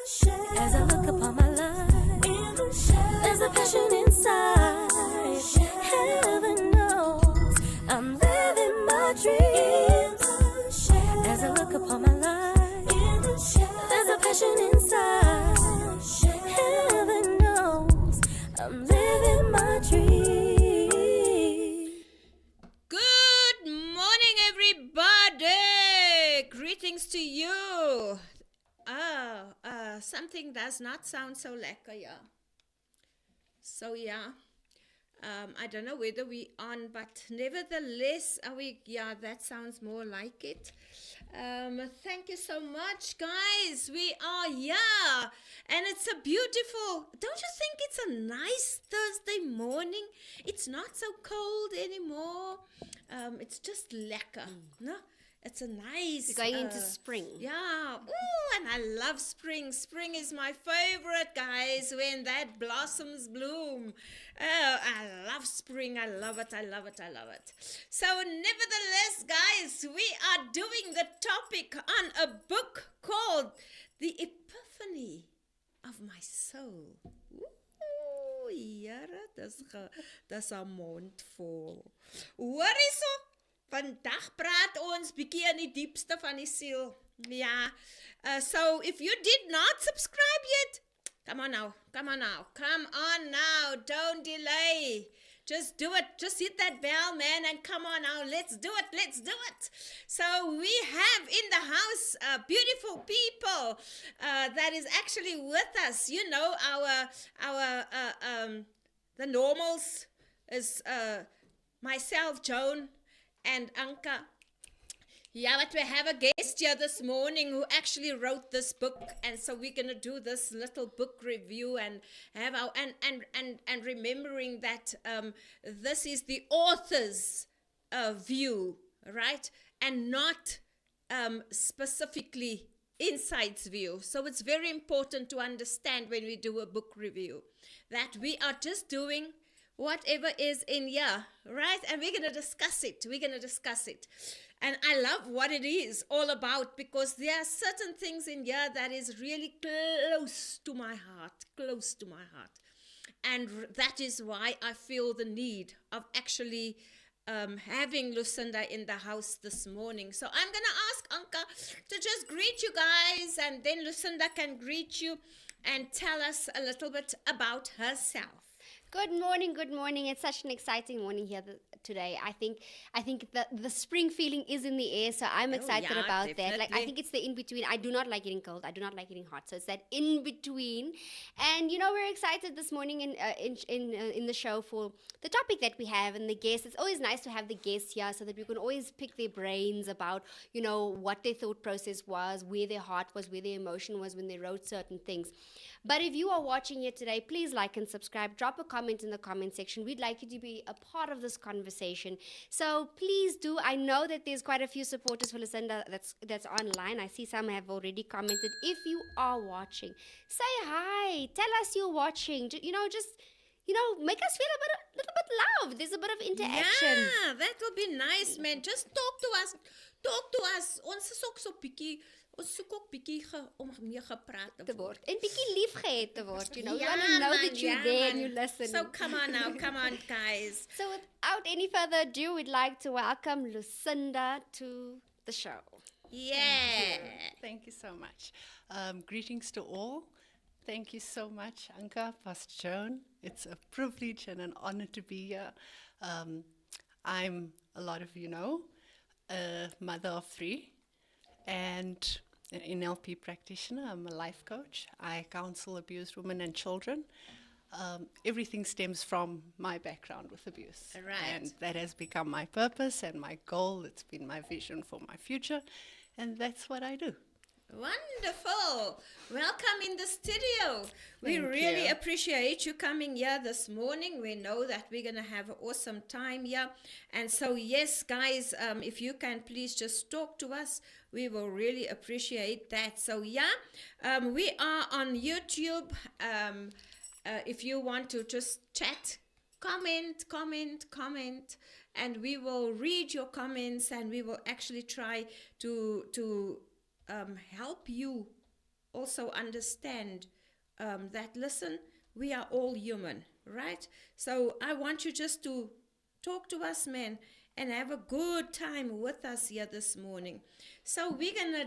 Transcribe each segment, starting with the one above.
As I look upon my life, there's a passion inside. Heaven knows I'm living my dreams. As I look upon my life, there's a passion inside. Heaven knows I'm living my dreams. Good morning, everybody. Greetings to you. Something does not sound so lekker, yeah. So, yeah. I don't know whether we on, but nevertheless, are we? Yeah, that sounds more like it. Thank you so much, guys. We are here, and it's a beautiful. Don't you think it's a nice Thursday morning? It's not so cold anymore. It's just lekker, no? It's a nice. We're going into spring. Yeah. Ooh, and I love spring. Spring is my favorite, guys, when that blossoms bloom. Oh, I love spring. I love it. I love it. I love it. So, nevertheless, guys, we are doing the topic on a book called The Epiphany of My Soul. Ooh, jare, dis 'n mond vol. Hoorie so? Vandag praat ons bietjie in die diepste van die siel. Ja. So if you did not subscribe yet, come on now. Don't delay. Just do it. Just hit that bell, man, and come on now. Let's do it. So we have in the house beautiful people that is actually with us. You know, our the normals is myself, Joan, and Anka. Yeah, but we have a guest here this morning who actually wrote this book, and so we're gonna do this little book review and have our and remembering that this is the author's view, right, and not specifically Insight's view. So it's very important to understand when we do a book review that we are just doing whatever is in here, right? And we're going to discuss it. And I love what it is all about, because there are certain things in here that is really close to my heart. And that is why I feel the need of actually having Lucinda in the house this morning. So I'm going to ask Anka to just greet you guys, and then Lucinda can greet you and tell us a little bit about herself. Good morning. It's such an exciting morning here today. I think the spring feeling is in the air, so I'm excited about definitely. that. Like, I think it's the in between. I do not like getting cold. I do not like getting hot. So it's that in between. And we're excited this morning in the show for the topic that we have and the guests. It's always nice to have the guests here so that we can always pick their brains about what their thought process was, where their heart was, where their emotion was when they wrote certain things. But if you are watching here today, please like and subscribe. Drop a comment in the comment section. We'd like you to be a part of this conversation. So please do. I know that there's quite a few supporters for Lucinda that's online. I see some have already commented. If you are watching, say hi. Tell us you're watching. Just make us feel a little bit loved. There's a bit of interaction. Yeah, that will be nice, man. Just talk to us. Ons is ook so bietjie. Ons soek ook bietjie om mee gepraat te word. En bietjie liefgehad te word, We want to know that you're there and you're listening. So come on, guys. So without any further ado, we'd like to welcome Lucinda to the show. Yeah. Thank you so much. Greetings to all. Thank you so much, Anka, Pastor Joan. It's a privilege and an honor to be here. I'm, a lot of you know, a mother of 3 and an NLP practitioner. I'm a life coach. I counsel abused women and children. Everything stems from my background with abuse. Right. And that has become my purpose and my goal. It's been my vision for my future. And that's what I do. Wonderful. Welcome in the studio. We Thank really you. appreciate you coming here this morning. We know that we're going to have an awesome time here. And so, yes, guys, if you can please just talk to us, we will really appreciate that. So, yeah, we are on YouTube. If you want to just chat, comment, and we will read your comments, and we will actually try to help you also understand that, listen, we are all human, right? So I want you just to talk to us, man, and have a good time with us here this morning. So we're going to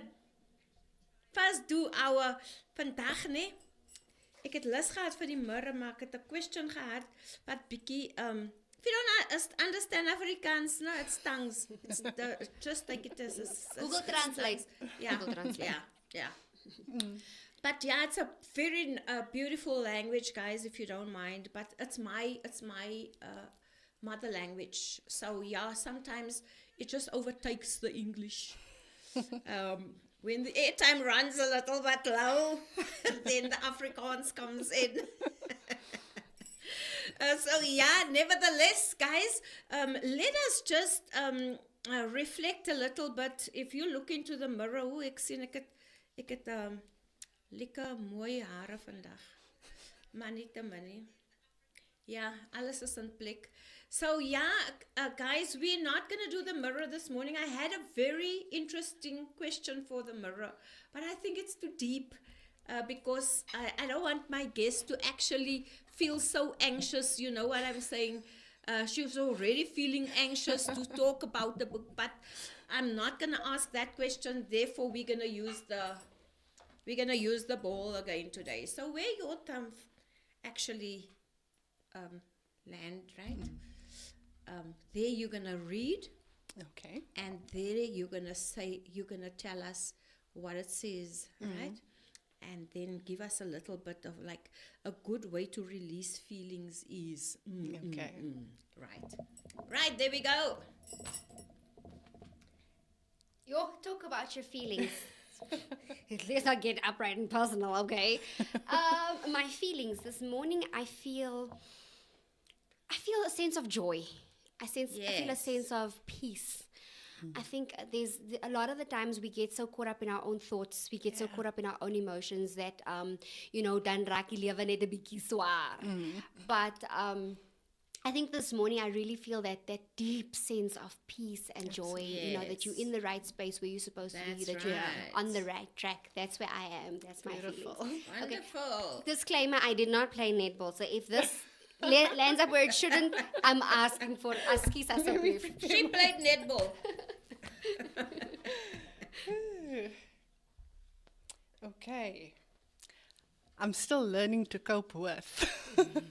first do our vandag, nee? Ek het lus gehad vir die mirror, maar ek het 'n question gehad wat bietjie if you don't understand Afrikaans, no, it's tongues. It's just like it is. Google Translate. Yeah, Google Translate. yeah. But yeah, it's a very beautiful language, guys, if you don't mind. But it's my mother language. So yeah, sometimes it just overtakes the English. When the airtime runs a little bit low, then the Afrikaans comes in. So yeah, nevertheless, guys, let us just reflect a little bit. If you look into the mirror, ek sien ek het lekker mooi hare vandag. Maar nie te min nie. Ja, alles is in plek. So yeah, guys, we're not going to do the mirror this morning. I had a very interesting question for the mirror, but I think it's too deep because I don't want my guest to actually feel so anxious. You know what I'm saying? She was already feeling anxious to talk about the book, but I'm not going to ask that question. Therefore, we're going to use the ball again today. So where your thumb actually land, right? There you're going to read. Okay. And there you're going to tell us what it says, right? And then give us a little bit of like a good way to release feelings is. Okay. Right, there we go. Yo, talk about your feelings. Let's not get upright and personal, okay? My feelings this morning, I feel a sense of joy. I feel a sense of peace. I think there's a lot of the times we get so caught up in our own thoughts, we get so caught up in our own emotions that, dan raak die lewe net 'n bietjie swaar. But I think this morning I really feel that deep sense of peace and joy, that you're in the right space where you're supposed to be, that you're on the right track. That's where I am. That's my Beautiful. feelings. Wonderful. Disclaimer, I did not play netball, so if this lands up where it shouldn't, I'm asking for askies asseblief. She played netball. Okay. I'm still learning to cope with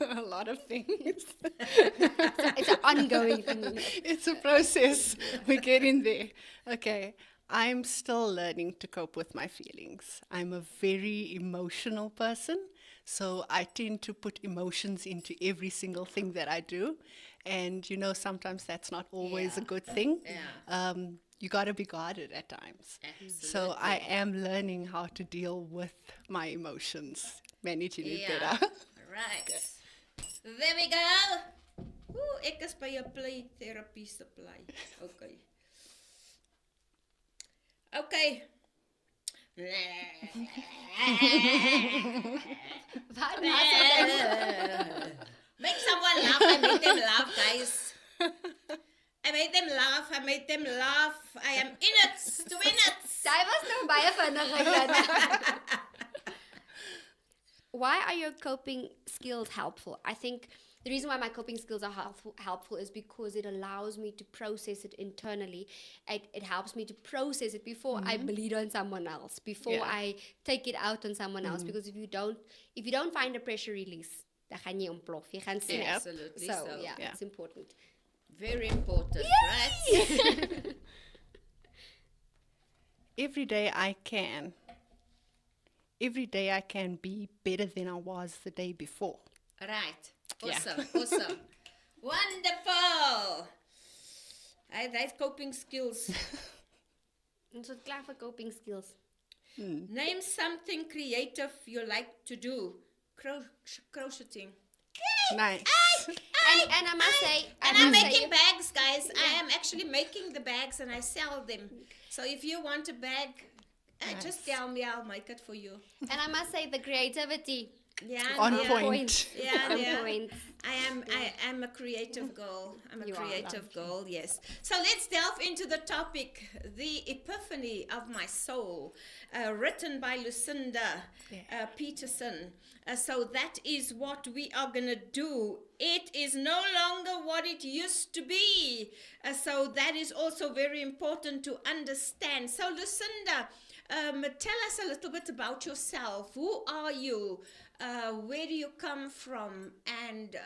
a lot of things. It's an ongoing thing. It's a process. We get in there. Okay. I'm still learning to cope with my feelings. I'm a very emotional person, so I tend to put emotions into every single thing that I do. And, sometimes that's not always a good thing. Yeah. You got to be guarded at times. Absolutely. So I am learning how to deal with my emotions, managing it better. Right. There we go. Ooh, ek is by 'n play therapy supply. Okay. Okay. Make someone laugh. I made them laugh, guys. I made them laugh. I am in it to win it. Sy was nou baie vinnig. Why are your coping skills helpful? I think the reason why my coping skills are helpful is because it allows me to process it internally. It helps me to process it before I bleed on someone else, before I take it out on someone else. Because if you don't find a pressure release, dan gaan jy ontplof. Jy gaan snap. Absolutely. So it's important. Very important, right? Every day I can be better than I was the day before. Right. Awesome. Wonderful. That's coping skills. Ons het klaar vir coping skills. Name something creative you like to do. Crocheting. Nice. And I must say... And I'm making bags, guys. I am actually making the bags and I sell them. So if you want a bag, just tell me, I'll make it for you. And I must say the creativity. Yeah, On yeah. point. Yeah, On yeah. point. I am a creative girl. I'm a You are. creative girl, yes. So let's delve into the topic, the Epiphany of My Soul, written by Lucinda Petersen. So that is what we are going to do. It is no longer what it used to be. So that is also very important to understand. So Lucinda, tell us a little bit about yourself. Who are you? Where do you come from? And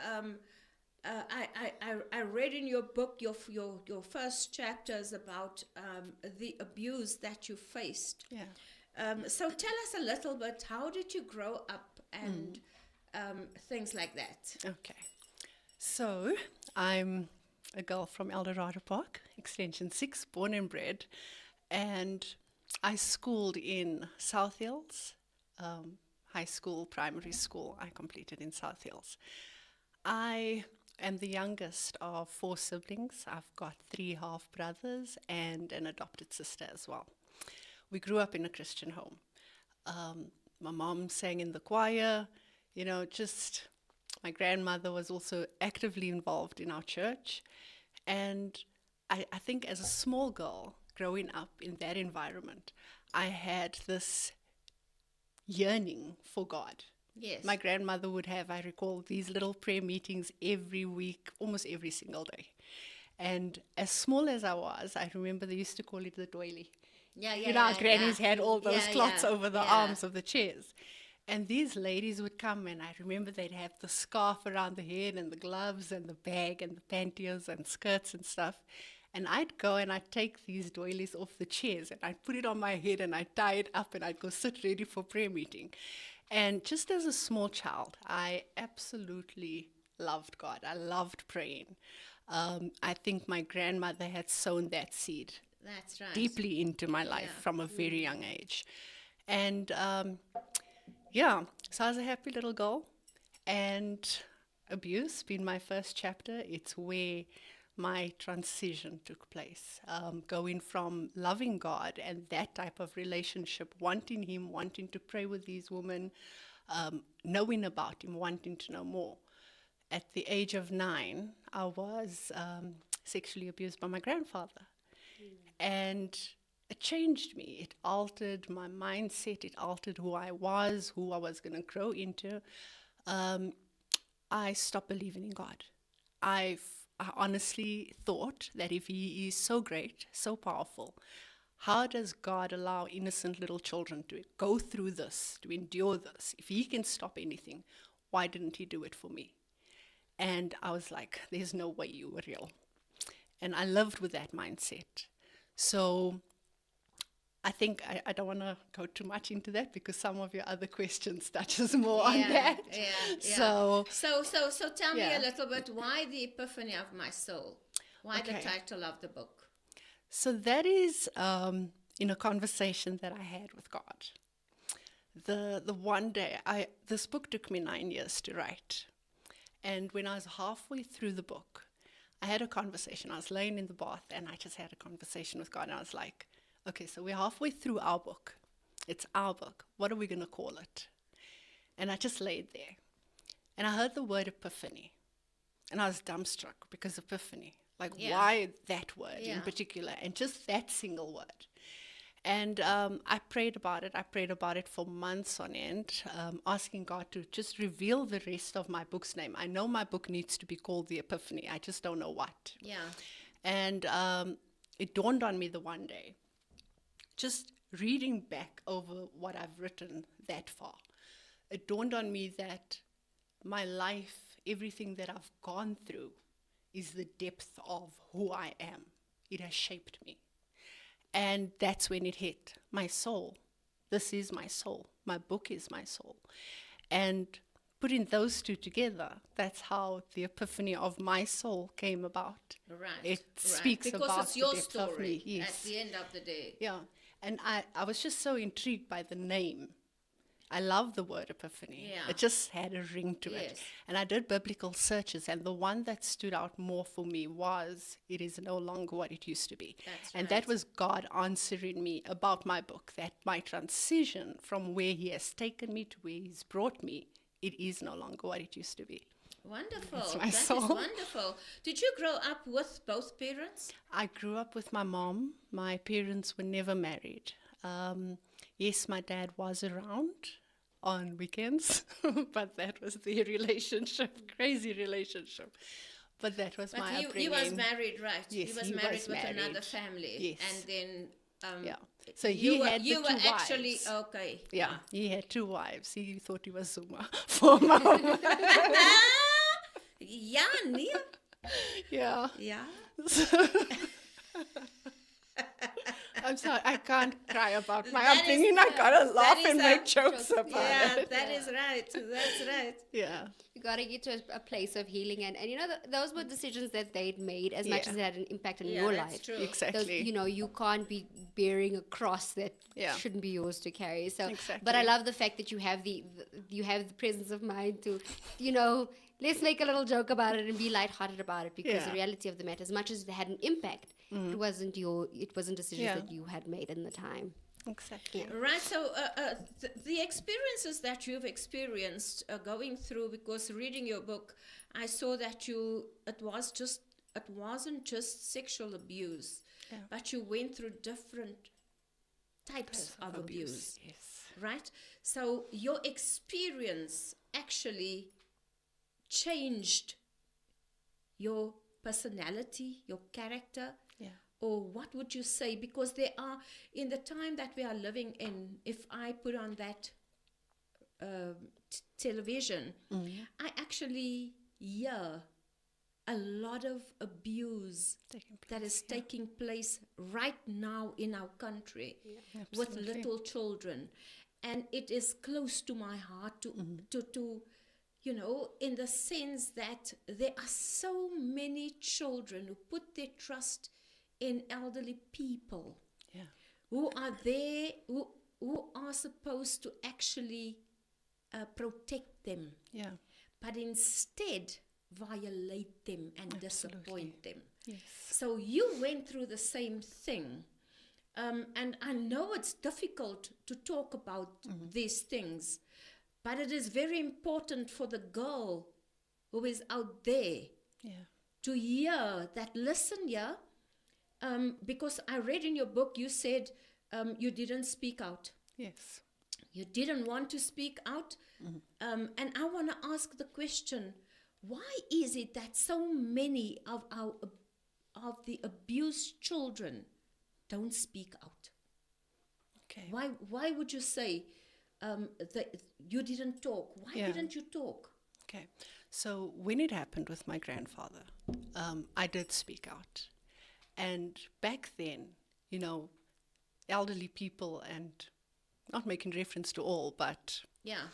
I read in your book your first chapters about the abuse that you faced. Yeah. So tell us a little bit. How did you grow up and things like that? Okay. So I'm a girl from Eldorado Park, Extension 6, born and bred. And I schooled in South Hills. High school, primary school, I completed in South Hills. I am the youngest of 4 siblings. I've got 3 half brothers and an adopted sister as well. We grew up in a Christian home. My mom sang in the choir, just my grandmother was also actively involved in our church. And I think as a small girl growing up in that environment, I had this yearning for God. Yes. My grandmother would have, I recall, these little prayer meetings every week, almost every single day. And as small as I was, I remember they used to call it the doily. Yeah, Our grannies had all those cloths over the yeah. arms of the chairs. And these ladies would come, and I remember they'd have the scarf around the head and the gloves and the bag and the pantyhose and skirts and stuff. And I'd go and I'd take these doilies off the chairs and I'd put it on my head and I'd tie it up and I'd go sit ready for prayer meeting. And just as a small child, I absolutely loved God. I loved praying. I think my grandmother had sown that seed That's right. deeply into my life Yeah. from a very young age. And so I was a happy little girl. And abuse being my first chapter, it's where my transition took place, going from loving God and that type of relationship, wanting Him, wanting to pray with these women, knowing about Him, wanting to know more. At the age of 9, I was sexually abused by my grandfather. And it changed me. It altered my mindset. It altered who I was going to grow into. I stopped believing in God. I honestly thought that if He is so great, so powerful, how does God allow innocent little children to go through this, to endure this? If He can stop anything, why didn't He do it for me? And I was like, there's no way you were real. And I lived with that mindset. So I think I don't want to go too much into that because some of your other questions touches more on that. Yeah. So tell me yeah. a little bit, why the Epiphany of My Soul? Why the title of the book? So that is in a conversation that I had with God. The one day, this book took me 9 years to write. And when I was halfway through the book, I had a conversation. I was laying in the bath and I just had a conversation with God. And I was like, okay, so we're halfway through our book. It's our book. What are we going to call it? And I just laid there. And I heard the word epiphany. And I was dumbstruck because epiphany. Like, why that word in particular? And just that single word. And I prayed about it. I prayed about it for months on end, asking God to just reveal the rest of my book's name. I know my book needs to be called The Epiphany. I just don't know what. Yeah. And it dawned on me the one day, just reading back over what I've written that far, it dawned on me that my life, everything that I've gone through, is the depth of who I am. It has shaped me. And that's when it hit my soul. This is my soul. My book is my soul. And putting those two together, that's how the epiphany of my soul came about. Right. It speaks because about it's your the depth story of me. Yes. at the end of the day. Yeah. And I was just so intrigued by the name. I love the word epiphany. Yeah. It just had a ring to it. Yes. And I did biblical searches, and the one that stood out more for me was, it is no longer what it used to be. That's and right. that was God answering me about my book, that my transition from where He has taken me to where He's brought me it is no longer what it used to be. Wonderful. That's my That is soul. wonderful. Did you grow up with both parents? I grew up with my mom. My parents were never married. Yes, my dad was around on weekends, but that was their relationship, crazy relationship. But that was But my he upbringing. was married, right? Yes, he was he married was with another married. family. Yes. And then Yeah. So he had the you were two actually wives. okay. Yeah, he had two wives. He thought he was Zuma for mom. Ja, nee. Yeah. Ja. I'm sorry, I can't cry about my That is upbringing. I gotta that laugh is and a make jokes about Yeah, it. that is right. That's right. Yeah. You got to get to a place of healing. And you know, those were decisions that they'd made as much Yeah. as it had an impact on Yeah, your that's life. true. Those, Exactly. you know, you can't be bearing a cross that Yeah. shouldn't be yours to carry. So, Exactly. but I love the fact that you have the presence of mind to, you know, let's make a little joke about it and be lighthearted about it, because Yeah. the reality of the matter, as much as it had an impact, it wasn't decisions Yeah. that you had made in the time. Exactly. Right. So the experiences that you've experienced going through, because reading your book, I saw that it wasn't just sexual abuse, Yeah. but you went through different types of abuse. Yes. Right. So your experience actually changed your personality, your character. Yeah. Or what would you say? Because there are, in the time that we are living in, if I put on that television, I actually hear a lot of abuse Taking that is place, yeah. taking place right now in our country with Absolutely. little children. And it is close to my heart to you know, in the sense that there are so many children who put their trust in elderly people Yeah. who are there, who are supposed to actually protect them, Yeah. but instead violate them and disappoint them. Yes. So you went through the same thing. And I know it's difficult to talk about these things, but it is very important for the girl who is out there Yeah. to hear that, listen, yeah, because I read in your book, you said you didn't speak out. Yes. You didn't want to speak out. And I want to ask the question, why is it that so many of the abused children don't speak out? Okay. Why would you say that you didn't talk? Why Yeah. didn't you talk? Okay. So when it happened with my grandfather, I did speak out. And back then, you know, elderly people, and not making reference to all, but Yeah,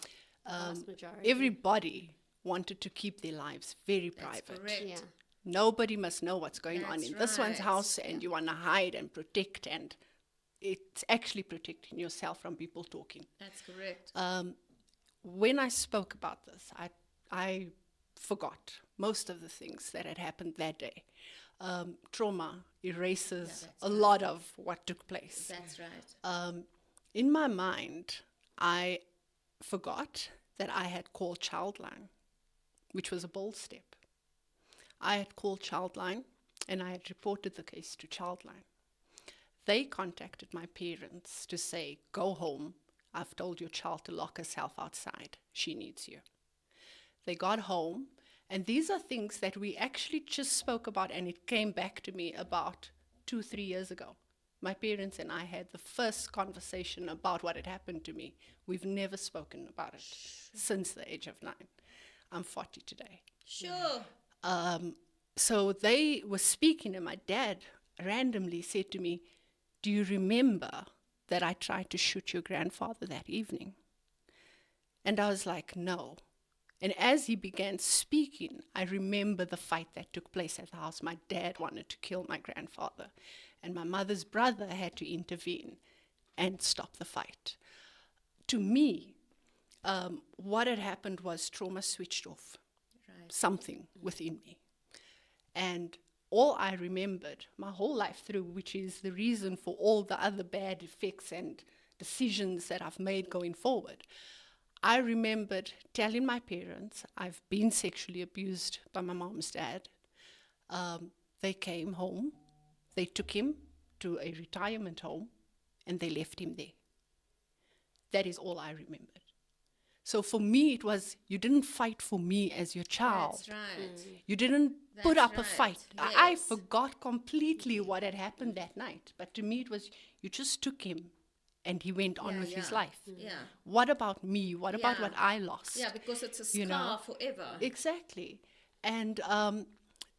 Vast majority. everybody wanted to keep their lives very that's private. correct. Yeah. Nobody must know what's going on That's in this one's right. house, and you want to hide and protect, and it's actually protecting yourself from people talking. That's correct. When I spoke about this, I forgot most of the things that had happened that day. Trauma erases a lot of what took place. That's right. In my mind, I forgot that I had called Childline, which was a bold step. I had called Childline and I had reported the case to Childline. They contacted my parents to say, go home. I've told your child to lock herself outside. She needs you. They got home, and these are things that we actually just spoke about, and it came back to me about 2-3 years ago. My parents and I had the first conversation about what had happened to me. We've never spoken about it since the age of 9. I'm 40 today. Sure. So they were speaking, and my dad randomly said to me, do you remember that I tried to shoot your grandfather that evening? And I was like, no. And as he began speaking, I remember the fight that took place at the house. My dad wanted to kill my grandfather, and my mother's brother had to intervene and stop the fight. To me, what had happened was trauma switched off something within me. And all I remembered my whole life through, which is the reason for all the other bad effects and decisions that I've made going forward, I remembered telling my parents I've been sexually abused by my mom's dad. They came home, they took him to a retirement home, and they left him there. That is all I remembered. So for me, it was, you didn't fight for me as your child. That's right. You didn't put up a right. fight. I Yes. forgot completely what had happened that night. But to me, it was, you just took him and he went on with his life. Yeah. What about me? What about Yeah. what I lost? Yeah, because it's a scar You know? forever. Exactly. And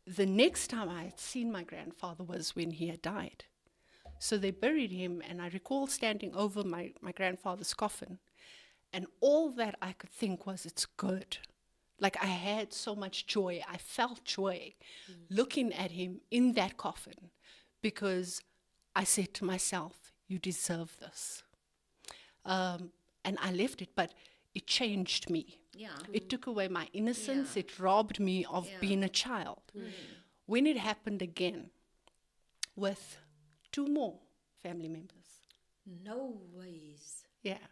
the next time I had seen my grandfather was when he had died. So they buried him, and I recall standing over my grandfather's coffin, and all that I could think was, it's good. Like, I had so much joy. I felt joy looking at him in that coffin, because I said to myself, you deserve this. And I left it, but it changed me. Yeah. It took away my innocence. Yeah. It robbed me of Yeah. being a child. When it happened again with 2 more family members, No ways. yeah,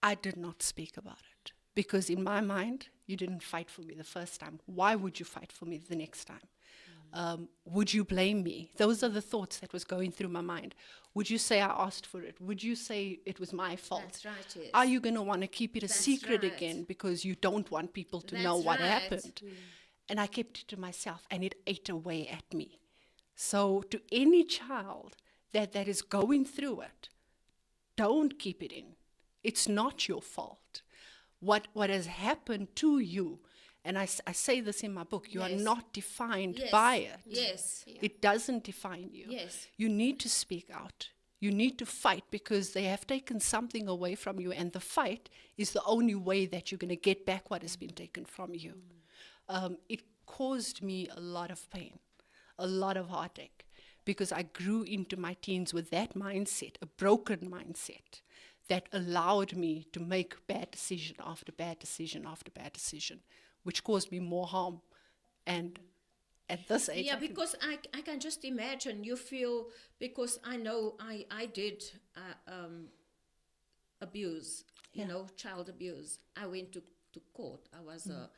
I did not speak about it. Because in my mind, you didn't fight for me the first time. Why would you fight for me the next time? Would you blame me? Those are the thoughts that was going through my mind. Would you say I asked for it? Would you say it was my fault? That's right, yes. Are you going to want to keep it a That's secret right. again because you don't want people to know That's what right. happened? And I kept it to myself, and it ate away at me. So to any child that is going through it, don't keep it in. It's not your fault. What has happened to you, and I say this in my book, you are Yes. not defined Yes. by it. Yes. It doesn't define you. Yes. You need to speak out. You need to fight, because they have taken something away from you, and the fight is the only way that you're going to get back what has been taken from you. It caused me a lot of pain, a lot of heartache, because I grew into my teens with that mindset, a broken mindset, that allowed me to make bad decision after bad decision after bad decision, which caused me more harm. And at this age, Yeah, I can- because I can just imagine you feel, because I know I did abuse, you know, child abuse. I went to court. I was a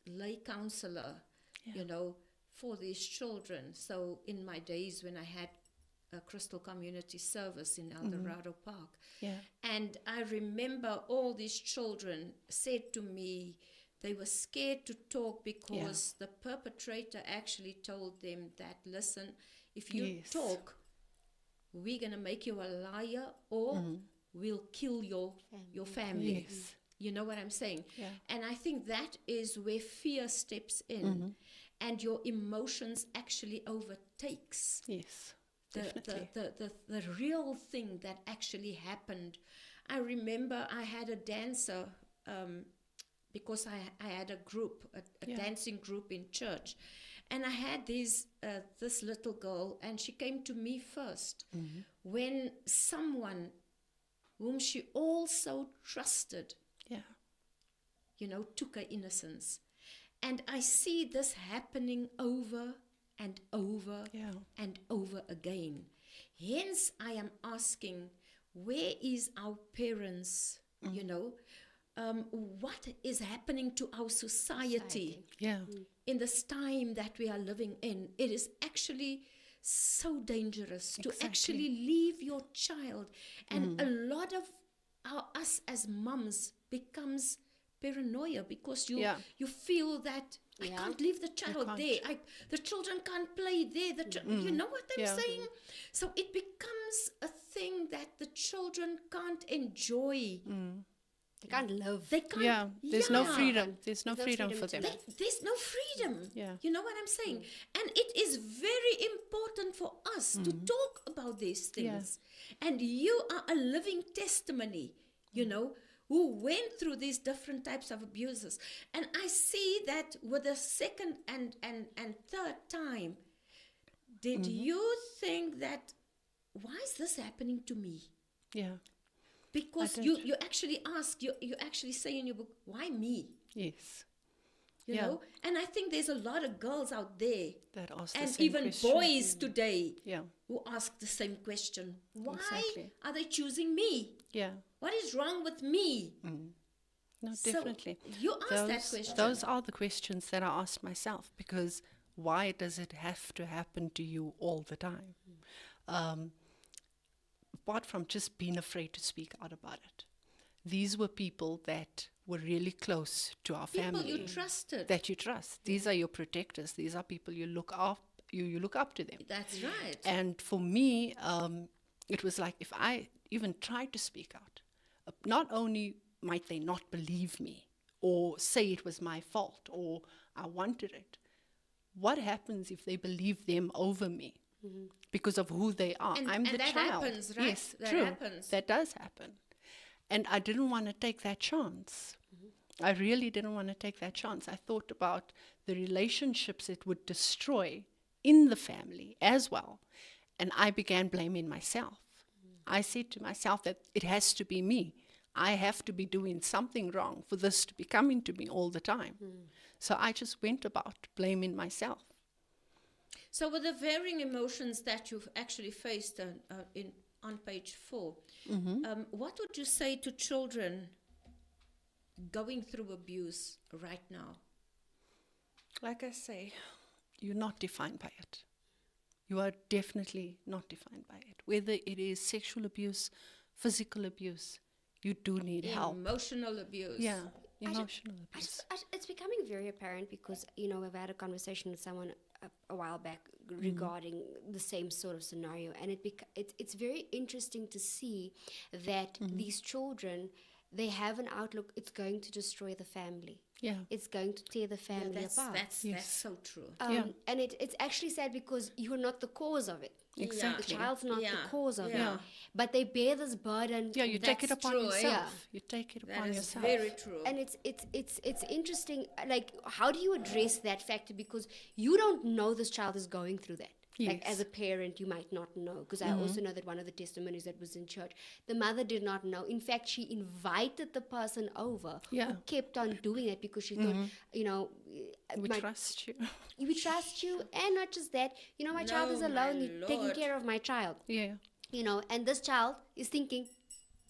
lay counselor, you know, for these children. So in my days when I had a Crystal Community Service in El Dorado Park, Yeah. and I remember all these children said to me they were scared to talk because the perpetrator actually told them that, listen, if you Yes. talk, we're going to make you a liar, or we'll kill your family. Yes. You know what I'm saying? Yeah. And I think that is where fear steps in, and your emotions actually overtakes Yes, the definitely. the real thing that actually happened. I remember I had a dancer, because I had a group, a dancing group in church, and I had this little girl, and she came to me first when someone whom she also trusted, Yeah. you know, took her innocence. And I see this happening over and over Yeah. and over again. Hence, I am asking, where is our parents, you know? What is happening to our society Yeah. in this time that we are living in? It is actually so dangerous to actually leave your child. And a lot of us as mums becomes paranoia, because you feel that I can't leave the child can't. there. The children can't play there. You know what I'm Yeah. saying? So it becomes a thing that the children can't enjoy. They can't love. They can't. Yeah. There's no Yeah. freedom. There's no There's no freedom freedom for to them. live. There's no freedom. Yeah. You know what I'm saying? And it is very important for us to talk about these things. And you are a living testimony, you know, who went through these different types of abuses. And I see that with the second and third time, did you think that, why is this happening to me? Yeah. Because I you actually ask, you actually say in your book, why me? Yes. you Yeah. know. And I think there's a lot of girls out there, That ask the and same even question. boys today, Yeah. who ask the same question. Why Exactly. are they choosing me? Yeah. What is wrong with me? No, So definitely. you asked that question. Those are the questions that I asked myself, because why does it have to happen to you all the time? Apart from just being afraid to speak out about it. These were people that were really close to our People family. you trusted. That you trust. These are your protectors. These are people you look up. You look up to them. That's right. And for me, it was like if I even tried to speak out, not only might they not believe me or say it was my fault or I wanted it, what happens if they believe them over me because of who they are? And- I'm and the that child. happens, right? Yes, That true. happens. That does happen. And I didn't want to take that chance. I really didn't want to take that chance. I thought about the relationships it would destroy in the family as well. And I began blaming myself. I said to myself that it has to be me. I have to be doing something wrong for this to be coming to me all the time. So I just went about blaming myself. So with the varying emotions that you've actually faced on page 4, what would you say to children going through abuse right now? Like I say, you're not defined by it. You are definitely not defined by it. Whether it is sexual abuse, physical abuse, you do need help. Emotional abuse. Yeah, I ju- emotional abuse. It's becoming very apparent because, you know, we've had a conversation with someone a while back regarding the same sort of scenario, and it's very interesting to see that these children, they have an outlook, it's going to destroy the family. Yeah. It's going to tear the family That's apart. that's so true. Yeah. And it's actually sad because you're not the cause of it. Exactly. The child's not Yeah. the cause of Yeah. it. But they bear this burden. Yeah, you take it That's upon true, yourself. yeah. You take it That upon is yourself. very true. And it's interesting, like, how do you address that factor? Because you don't know this child is going through that. Like, Yes. as a parent, you might not know. Because I also know that one of the testimonies that was in church, the mother did not know. In fact, she invited the person over Yeah. who kept on doing it because she thought, you know, We my- trust you. we trust you. And not just that, you know, my child is No, my alone, you're taking Lord. care of my child. Yeah. You know, and this child is thinking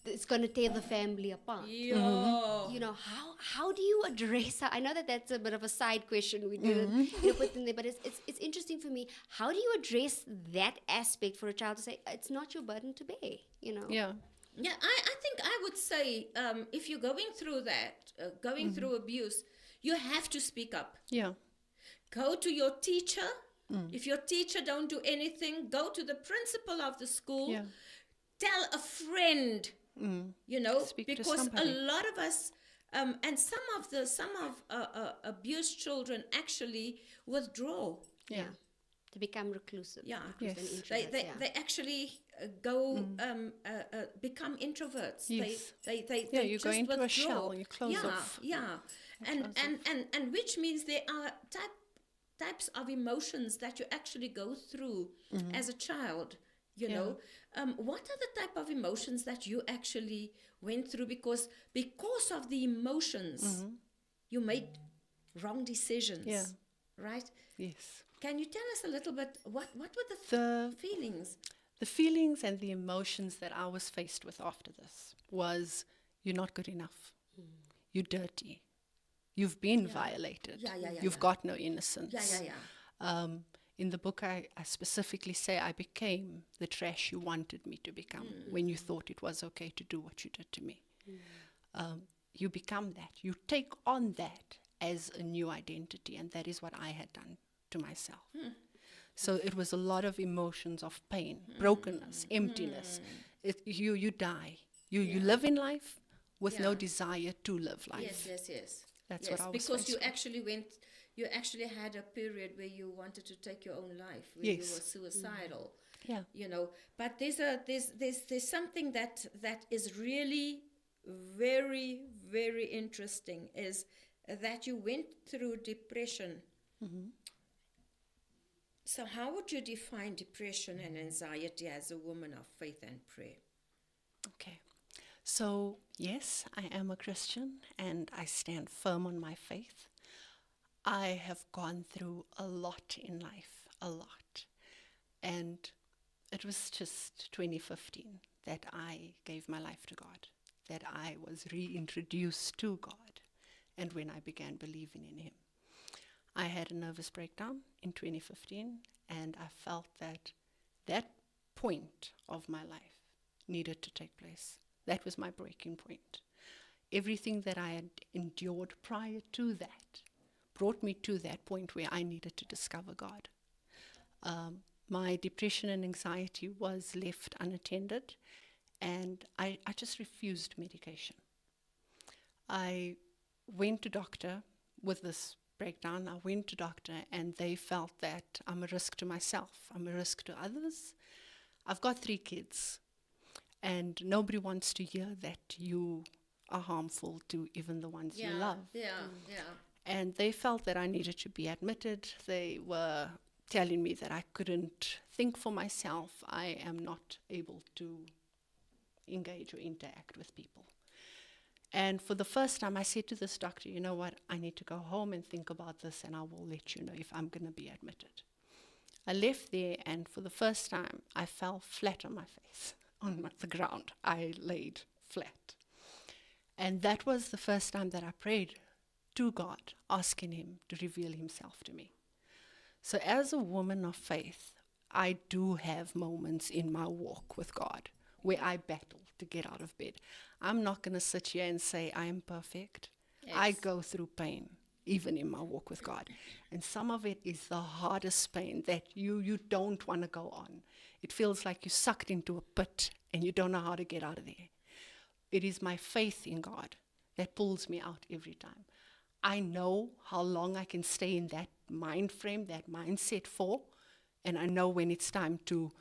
it's going to tear the family apart. Yo. You know, how do you address her? I know that that's a bit of a side question we didn't put in there, but it's interesting for me. How do you address that aspect for a child to say it's not your burden to bear? You know, Yeah. Yeah, I think I would say if you're going through that, going through abuse, you have to speak up. Yeah. Go to your teacher. If your teacher don't do anything, go to the principal of the school. Yeah. Tell a friend. You know, Speak to because a somebody. lot of us, and some of abused children actually withdraw. Yeah. to become reclusive. Yeah, Recluse and Yes. introverts, yeah. they actually go become introverts. Yes. They Yeah, they you go just into a withdraw. shell and you close yeah, off. Yeah, and which means there are types of emotions that you actually go through as a child. You know, what are the type of emotions that you actually went through because of the emotions you made wrong decisions. Yeah. Right. Yes. Can you tell us a little bit what were The feelings? the feelings and the emotions that I was faced with after this was, you're not good enough. You're dirty. You've been violated. Yeah, You've got no innocence. Yeah. In the book, I specifically say I became the trash you wanted me to become when you thought it was okay to do what you did to me. You become that. You take on that as a new identity, and that is what I had done to myself. So it was a lot of emotions of pain, brokenness, emptiness. You die. You live in life with no desire to live life. Yes. That's what I was because faced you with. actually had a period where you wanted to take your own life, where Yes. you were suicidal. Yeah. You know, but there's something that is really very, very interesting is that you went through depression. So how would you define depression and anxiety as a woman of faith and prayer? Okay. So, yes, I am a Christian and I stand firm on my faith. I have gone through a lot in life, a lot. And it was just 2015 that I gave my life to God, that I was reintroduced to God, and when I began believing in Him. I had a nervous breakdown in 2015, and I felt that that point of my life needed to take place. That was my breaking point. Everything that I had endured prior to that brought me to that point where I needed to discover God. My depression and anxiety was left unattended, and I just refused medication. I went to doctor with this breakdown. I went to doctor, and they felt that I'm a risk to myself. I'm a risk to others. I've got 3 kids, and nobody wants to hear that you are harmful to even the ones you love. Yeah. And they felt that I needed to be admitted. They were telling me that I couldn't think for myself. I am not able to engage or interact with people. And for the first time, I said to this doctor, you know what, I need to go home and think about this, and I will let you know if I'm going to be admitted. I left there, and for the first time, I fell flat on my face, on the ground. I laid flat. And that was the first time that I prayed to God, asking Him to reveal Himself to me. So as a woman of faith, I do have moments in my walk with God where I battle to get out of bed. I'm not going to sit here and say I am perfect. Yes. I go through pain, even in my walk with God. And some of it is the hardest pain that you don't want to go on. It feels like you're sucked into a pit and you don't know how to get out of there. It is my faith in God that pulls me out every time. I know how long I can stay in that mind frame, that mindset for, and I know when it's time to,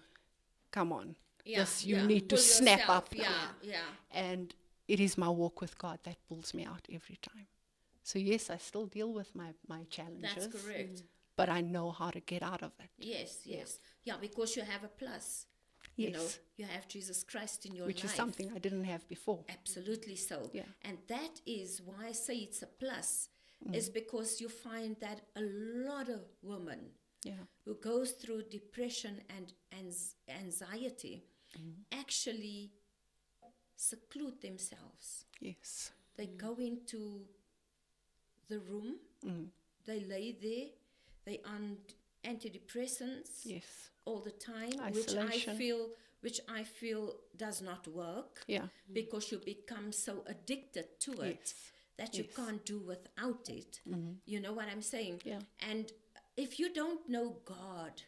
come on, you need to Pull snap yourself. up. Yeah. And it is my walk with God that pulls me out every time. So yes, I still deal with my challenges. That's correct. But I know how to get out of it. Yes. Yeah, because you have a plus. You know, Yes. you have Jesus Christ in your Which life. is something I didn't have before. Absolutely so. Yeah. And that is why I say it's a plus, is because you find that a lot of women who goes through depression and anxiety actually seclude themselves. Yes. They go into the room, they lay there, they on antidepressants Yes. all the time, Isolation. which I feel does not work. Yeah. Because you become so addicted to it Yes. that you Yes. can't do without it. You know what I'm saying? Yeah. And if you don't know God,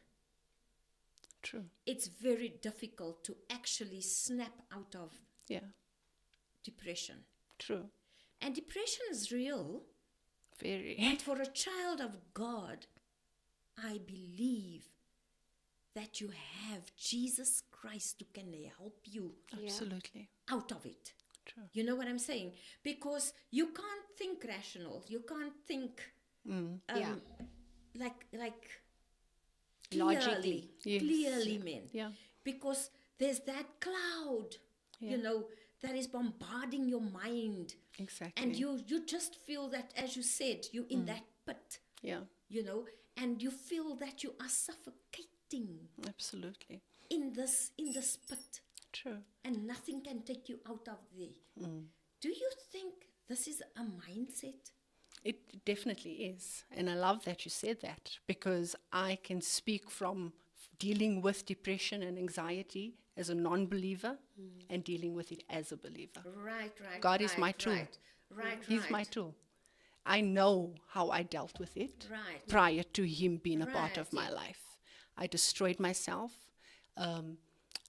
True. it's very difficult to actually snap out of Yeah. depression. True. And depression is real. Very. And for a child of God, I believe that you have Jesus Christ who can help you Absolutely. out of it. True. You know what I'm saying? Because you can't think rational. You can't think like Logically. Yes. clearly, men. Yeah. Because there's that cloud, you know, that is bombarding your mind. Exactly. And you just feel that, as you said, you're in that pit, Yeah. you know, and you feel that you are suffocating Absolutely. in this pit. True. And nothing can take you out of there. Do you think this is a mindset? It definitely is. And I love that you said that, because I can speak from dealing with depression and anxiety as a non-believer and dealing with it as a believer. Right. God is my tool. Right. He's my tool. I know how I dealt with it Right. prior to Him being a part of Right. my life. I destroyed myself.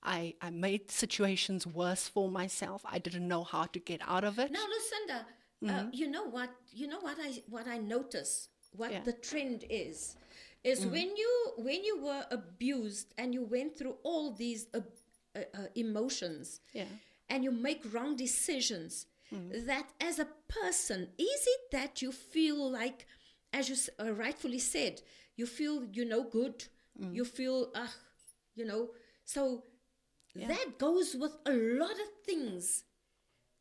I made situations worse for myself. I didn't know how to get out of it. Now, Lucinda, you know what I notice, what Yeah. the trend is when you were abused and you went through all these emotions, Yeah. and you make wrong decisions, that as a person, is it that you feel like, as you rightfully said, you feel, good, you feel, so that goes with a lot of things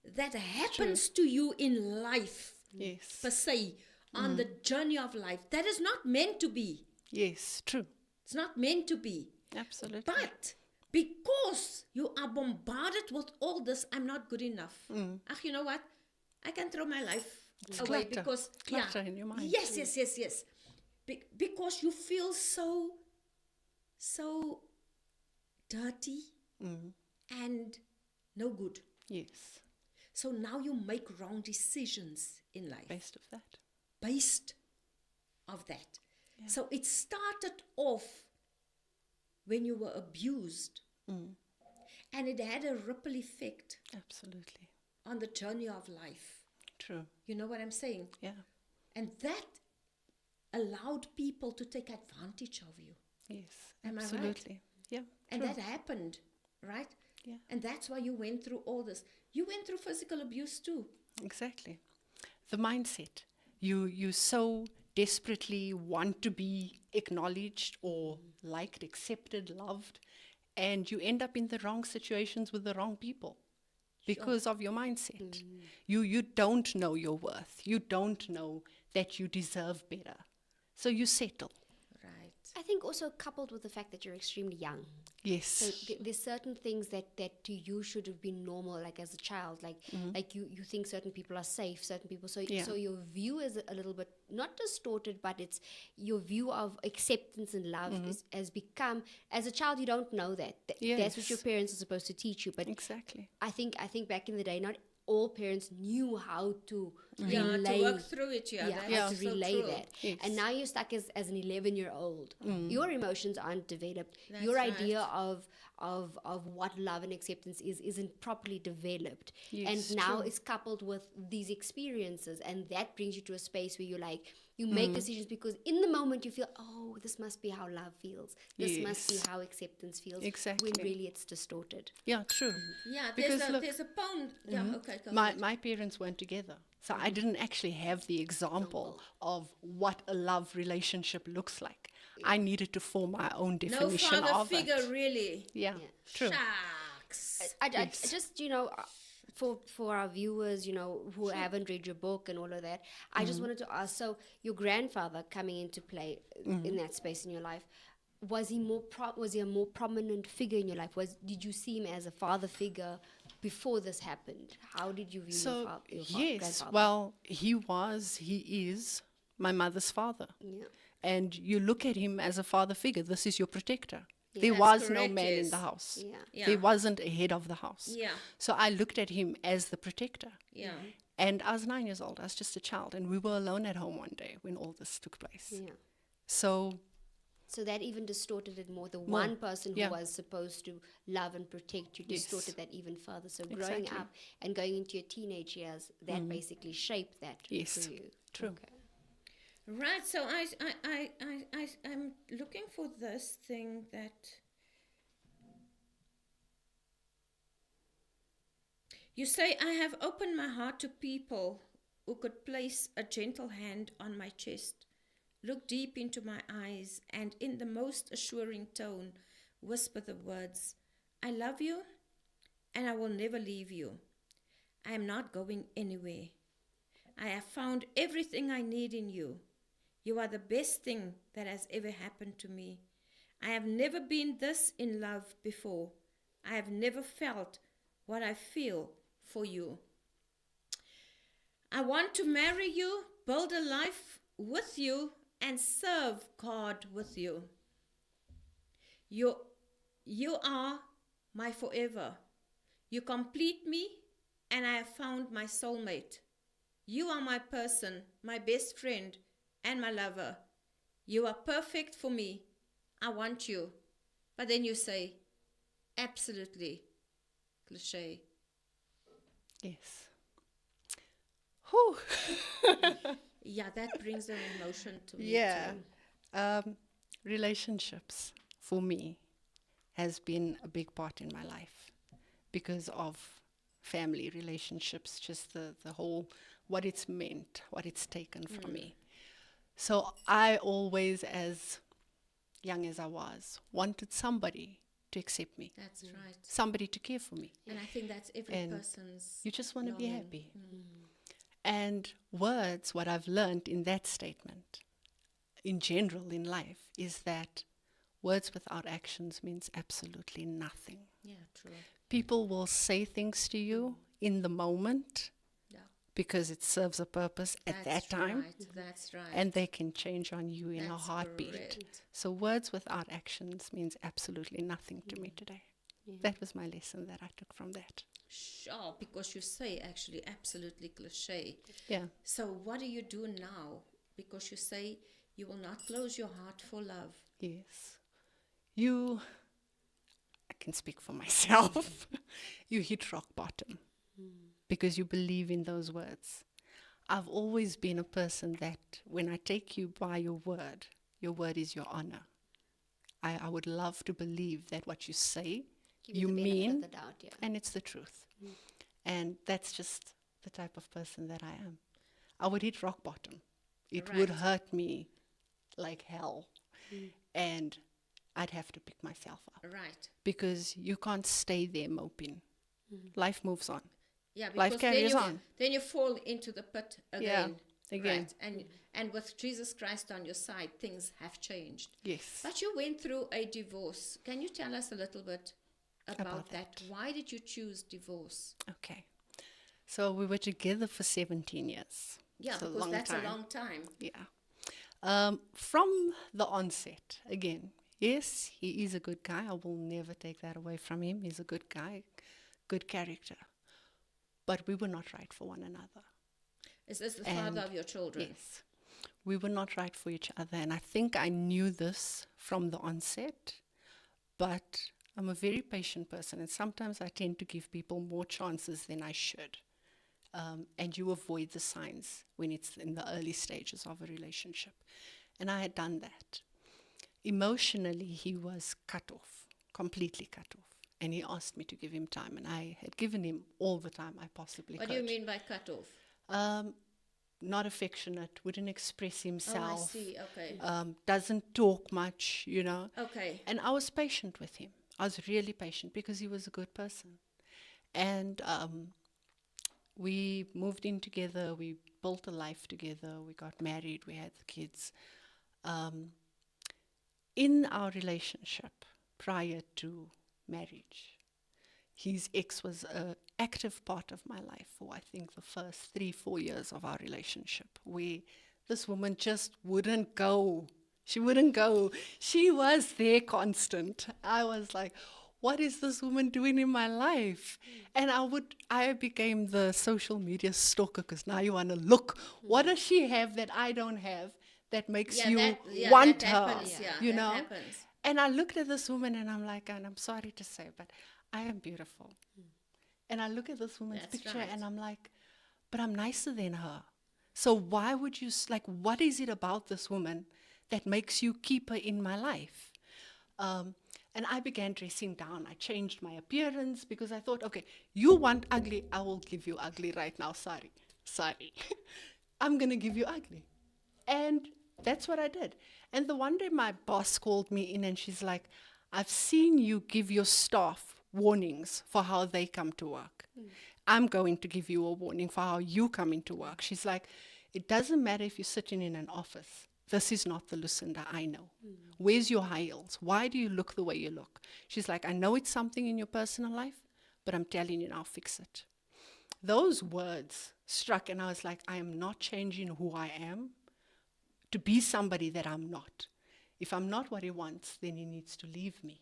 that happens to you in life, Yes. per se, on the journey of life that is not meant to be. Yes, true. It's not meant to be. Absolutely. But because you are bombarded with all this, I'm not good enough. You know what? I can throw my life away clutter. because Clutter in your mind. Yes. Because you feel so dirty and no good. Yes. So now you make wrong decisions in life Based of that. based of that. So it started off when you were abused, and it had a ripple effect Absolutely. on the journey of life. True. You know what I'm saying? Yeah. And that allowed people to take advantage of you. Yes. Am I right? Absolutely. Yeah. And true. that happened, right? Yeah. And that's why you went through all this. You went through physical abuse too. Exactly. The mindset. You so desperately want to be acknowledged or liked, accepted, loved, and you end up in the wrong situations with the wrong people because of your mindset. You don't know your worth. You don't know that you deserve better. So you settle. Right. I think also coupled with the fact that you're extremely young. Yes. So there's certain things that to you should have been normal, like as a child, like you think certain people are safe, certain people. So Yeah. so your view is a little bit not distorted, but it's your view of acceptance and love has become. As a child, you don't know that. That's what your Yes. parents are supposed to teach you. But Exactly. I think back in the day, not all parents knew how to Yeah, relay to work through it, that's how to so relay true. that. Yes. And now you're stuck as an 11-year-old. Your emotions aren't developed. That's Your right. idea of what love and acceptance isn't properly developed. Yes, And now true. it's coupled with these experiences, and that brings you to a space where you're like, you make decisions because in the moment you feel, oh, this must be how love feels. This must be Yes. how acceptance feels. Exactly. When really it's distorted. Yeah, true. Yeah, Because there's look, a poem. Yeah, okay, go my, ahead. my parents weren't together. So I didn't actually have the example of what a love relationship looks like. I needed to form my own No definition father of figure, it. really. Yeah, true. Shucks. I just, for our viewers, who haven't read your book and all of that, I just wanted to ask, so your grandfather coming into play in that space in your life, was he a more prominent figure in your life? Did you see him as a father figure before this happened? How did you view So, your yes, grandfather? well, he is my mother's father. Yeah. And you look at him as a father figure. This is your protector. Yeah. There That's was no correct, man in yes. the house. Yeah. Yeah. There wasn't a head of the house. Yeah. So I looked at him as the protector. Yeah. And I was 9 years old. I was just a child. And we were alone at home one day when all this took place. Yeah. So, So that even distorted it more. The More, one person who yeah. was supposed to love and protect you Yes. distorted that even further. So growing Exactly. up and going into your teenage years, that basically shaped that Yes, for you. true. Okay. Right. So I'm looking for this thing that. You say, I have opened my heart to people who could place a gentle hand on my chest, look deep into my eyes, and in the most assuring tone, whisper the words, I love you, and I will never leave you. I am not going anywhere. I have found everything I need in you. You are the best thing that has ever happened to me. I have never been this in love before. I have never felt what I feel for you. I want to marry you, build a life with you, and serve God with you. You are my forever. You complete me, and I have found my soulmate. You are my person, my best friend, and my lover. You are perfect for me. I want you. But then you say, absolutely, cliche. yes. Whew. Yeah, that brings an emotion to me Yeah. too. Relationships, for me, has been a big part in my life because of family relationships, just the whole, what it's meant, what it's taken from me. So I always, as young as I was, wanted somebody to accept me, That's right. somebody to care for me. And I think that's every And person's. You just want to be longing. happy. And words, what I've learned in that statement, in general in life, is that words without actions means absolutely nothing. Yeah, true. People will say things to you in the moment Yeah. because it serves a purpose at that time, Right. That's right. and they can change on you in a That's heartbeat. correct. So words without actions means absolutely nothing to me today. That was my lesson that I took from that. Sure, because you say actually absolutely cliche. Yeah. So what do you do now? Because you say you will not close your heart for love. Yes. I can speak for myself. You hit rock bottom because you believe in those words. I've always been a person that when I take you by your word is your honor. I would love to believe that what you say, Give you the benefit mean, of the doubt, yeah. and it's the truth. And that's just the type of person that I am. I would hit rock bottom. It would Right. hurt me like hell. And I'd have to pick myself up Right. because you can't stay there moping. Life moves on. Yeah, Life because carries then you, on. then you fall into the pit again. again. Right. And with Jesus Christ on your side, things have changed. Yes. But you went through a divorce. Can you tell us a little bit about that? Why did you choose divorce? Okay. So we were together for 17 years. Yeah, It's a because long that's time. a long time. Yeah. From the onset, again, yes, he is a good guy. I will never take that away from him. He's a good guy, good character. But we were not right for one another. Is this the father of your children? Yes. We were not right for each other. And I think I knew this from the onset. But I'm a very patient person. And sometimes I tend to give people more chances than I should. And you avoid the signs when it's in the early stages of a relationship. And I had done that. Emotionally, he was cut off, completely cut off. And he asked me to give him time. And I had given him all the time I possibly What could. do you mean by cut off? Not affectionate, wouldn't express himself. Oh, I see. Okay. Doesn't talk much, you know. Okay. And I was patient with him. I was really patient because he was a good person. And we moved in together. We built a life together. We got married. We had the kids. In our relationship prior to marriage, his ex was an active part of my life for, I think, the first 3-4 years of our relationship, where this woman just wouldn't go. She wouldn't go. She was there constant. I was like, what is this woman doing in my life? And I became the social media stalker because now you want to look. What does she have that I don't have that makes you want that her? happens, yeah, You that know? happens. And I looked at this woman and I'm like, and I'm sorry to say, but I am beautiful. And I look at this woman's That's picture right. and I'm like, but I'm nicer than her. So why would you, what is it about this woman that makes you keep her in my life? And I began dressing down. I changed my appearance because I thought, okay, you want ugly, I will give you ugly right now. Sorry. I'm going to give you ugly. And that's what I did. And the one day my boss called me in and she's like, I've seen you give your staff warnings for how they come to work. I'm going to give you a warning for how you come into work. She's like, it doesn't matter if you're sitting in an office. This is not the Lucinda I know. Where's your high heels? Why do you look the way you look? She's like, I know it's something in your personal life, but I'm telling you now, fix it. Those words struck and I was like, I am not changing who I am to be somebody that I'm not. If I'm not what he wants, then he needs to leave me.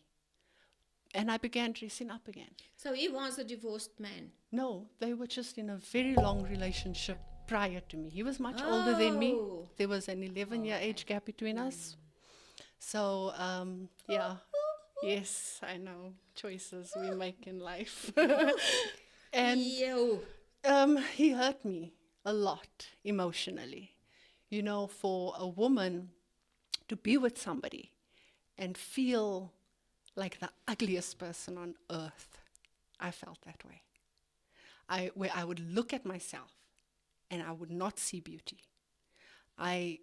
And I began dressing up again. So he was a divorced man. No, they were just in a very long relationship prior to me. He was much older than me. Oh. There was an 11-year age gap between us. So, yeah. Yes, I know. Choices we make in life. And Yo. he hurt me a lot emotionally. You know, for a woman to be with somebody and feel like the ugliest person on earth, I felt that way. Where I would look at myself and I would not see beauty. I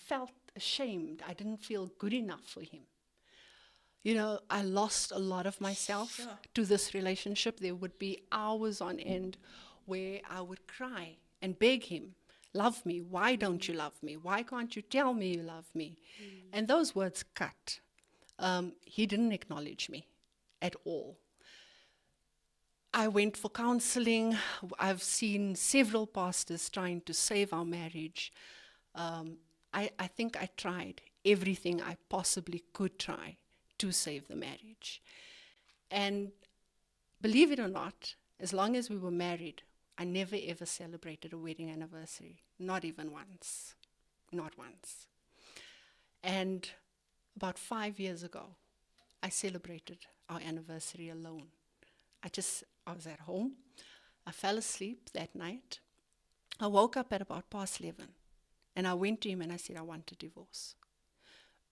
felt ashamed. I didn't feel good enough for him. You know, I lost a lot of myself to this relationship. There would be hours on end where I would cry and beg him, love me. Why don't you love me? Why can't you tell me you love me? And those words cut. He didn't acknowledge me at all. I went for counseling. I've seen several pastors trying to save our marriage. I think I tried everything I possibly could try to save the marriage. And believe it or not, as long as we were married, I never ever celebrated a wedding anniversary. Not even once. Not once. And about 5 years ago, I celebrated our anniversary alone. I was at home. I fell asleep that night. I woke up at about past 11. And I went to him and I said, I want a divorce.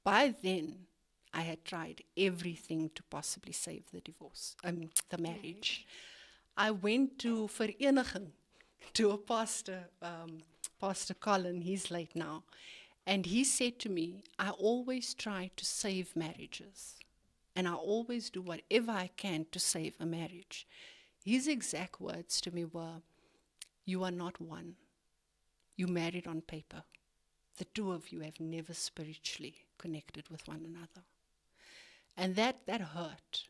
By then, I had tried everything to possibly save the marriage. I went to vereniging, to a pastor, Pastor Colin, he's late now. And he said to me, I always try to save marriages. And I always do whatever I can to save a marriage. His exact words to me were, you are not one. You married on paper. The two of you have never spiritually connected with one another. And that hurt.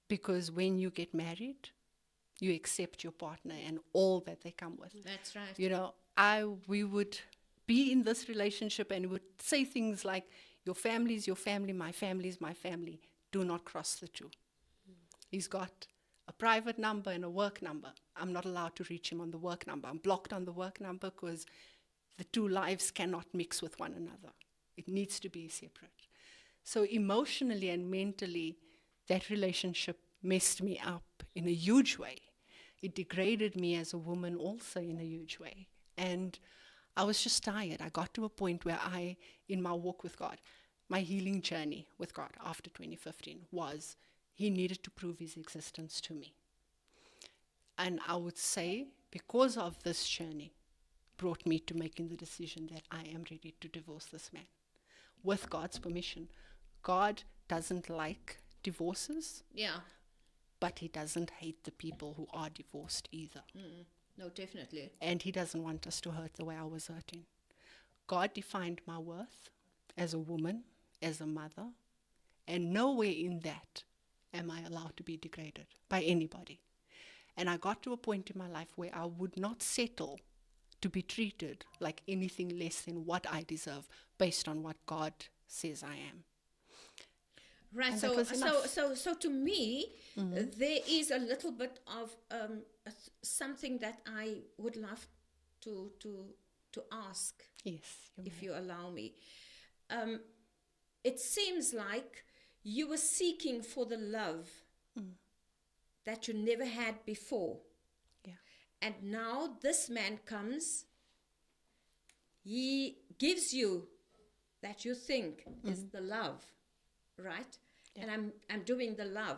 Because when you get married, you accept your partner and all that they come with. That's right. You know, we would be in this relationship and would say things like, your family is your family, my family is my family. Do not cross the two. He's got a private number and a work number. I'm not allowed to reach him on the work number. I'm blocked on the work number because the two lives cannot mix with one another. It needs to be separate. So emotionally and mentally, that relationship messed me up in a huge way. It degraded me as a woman also in a huge way. And I was just tired. I got to a point where in my walk with God, my healing journey with God after 2015 was he needed to prove his existence to me. And I would say, because of this journey, brought me to making the decision that I am ready to divorce this man. With God's permission. God doesn't like divorces. Yeah. But he doesn't hate the people who are divorced either. No, definitely. And he doesn't want us to hurt the way I was hurting. God defined my worth as a woman, as a mother, and nowhere in that am I allowed to be degraded by anybody. And I got to a point in my life where I would not settle to be treated like anything less than what I deserve based on what God says I am. Right. And So to me, there is a little bit of something that I would love to ask. Yes. If you allow me. It seems like you were seeking for the love that you never had before. Yeah. And now this man comes, he gives you that you think is the love, right? Yeah. And I'm doing the love,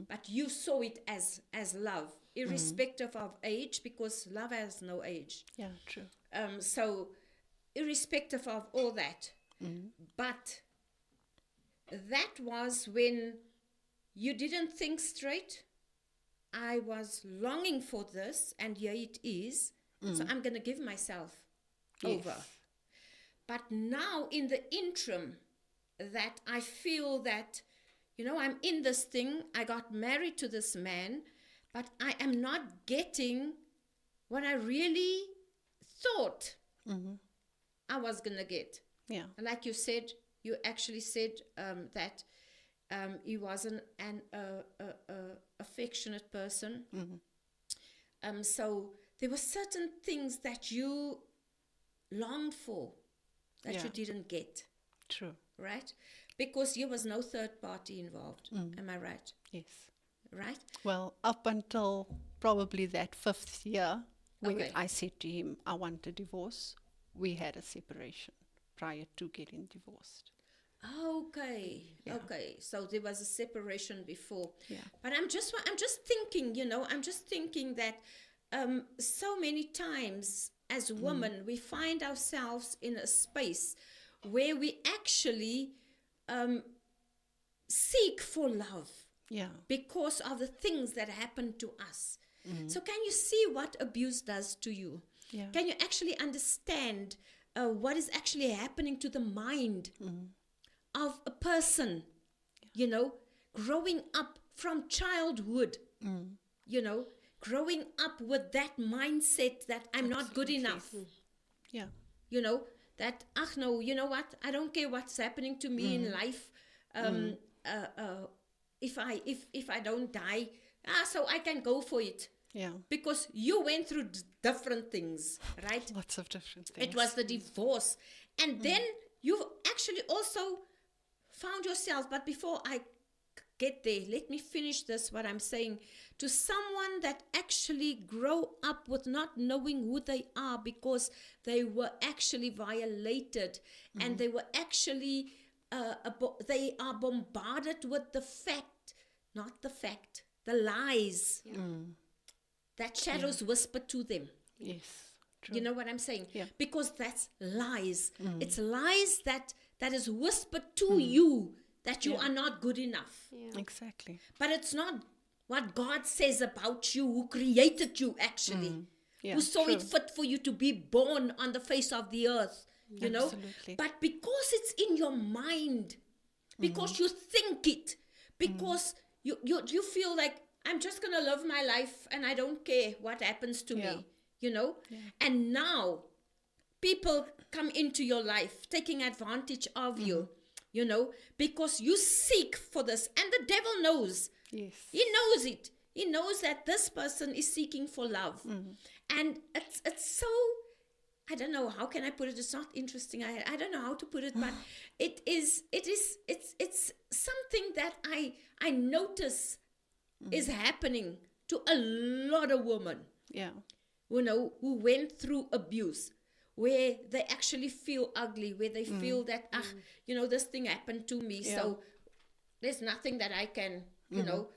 but you saw it as love, irrespective of age, because love has no age. Yeah, true. So irrespective of all that, but that was when you didn't think straight. I was longing for this, and here it is. So I'm going to give myself over. But now in the interim, that I feel that, I'm in this thing. I got married to this man, but I am not getting what I really thought I was going to get. Yeah. And like you said, you actually said that he wasn't an affectionate person. So there were certain things that you longed for that you didn't get. True. Right? Because there was no third party involved. Am I right? Yes. Right? Well, up until probably that 5th year, when I said to him, I want a divorce, we had a separation prior to getting divorced. Okay. Yeah. Okay. So there was a separation before. Yeah. But I'm just thinking, that so many times as women, we find ourselves in a space where we actually seek for love. Yeah. Because of the things that happen to us. So can you see what abuse does to you? Yeah. Can you actually understand what is actually happening to the mind of a person, you know, growing up from childhood, you know, growing up with that mindset that I'm not good enough, Yeah. you know, that, no, you know what, I don't care what's happening to me in life. If I don't die, so I can go for it. Yeah. Because you went through different things, right? Lots of different things. It was the divorce. And then you actually also found yourself, but before I get there, let me finish this, what I'm saying. To someone that actually grow up with not knowing who they are because they were actually violated and they were actually, they are bombarded with the fact, not the fact, the lies. That shadows whisper to them. Yes. True. You know what I'm saying? Yeah. Because that's lies. It's lies that is whispered to you that you are not good enough. Exactly. But it's not what God says about you, who created you actually, Yeah, who saw it true. fit for you to be born on the face of the earth, you know? Absolutely. But because it's in your mind, because you think it, because you feel like, I'm just going to live my life and I don't care what happens to me, you know? And now people come into your life taking advantage of you, you know, because you seek for this. And the devil knows. Yes. He knows it. He knows that this person is seeking for love. And it's so, I don't know, how can I put it? It's not interesting. I don't know how to put it, but it's something that I notice is happening to a lot of women, Yeah. you know, who went through abuse, where they actually feel ugly, where they feel that, you know, this thing happened to me, so there's nothing that I can, you know,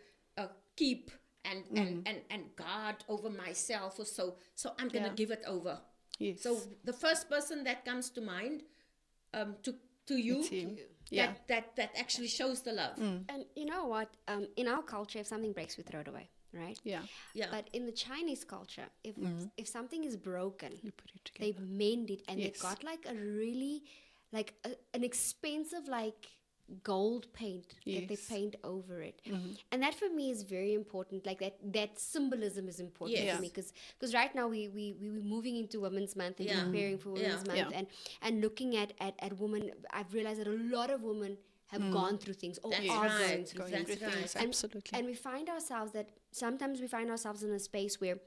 keep and guard over myself or so I'm going to give it over. Yes. So the first person that comes to mind, to you, It's him. Yeah. that actually shows the love. And you know what? In our culture, if something breaks, we throw it away, right? Yeah. Yeah. But in the Chinese culture, if something is broken, You put it together. they mend it, and Yes. they got like a really, like an expensive like gold paint that they Yes. paint over it, and that for me is very important. Like that symbolism is important Yes. for me, because right now we're moving into Women's Month and Yeah. preparing for Women's Yeah. Month, and looking at women. I've realized that a lot of women have gone through things or That's are right. going through Going things. through things, absolutely. And we find ourselves that sometimes we find ourselves in a space where,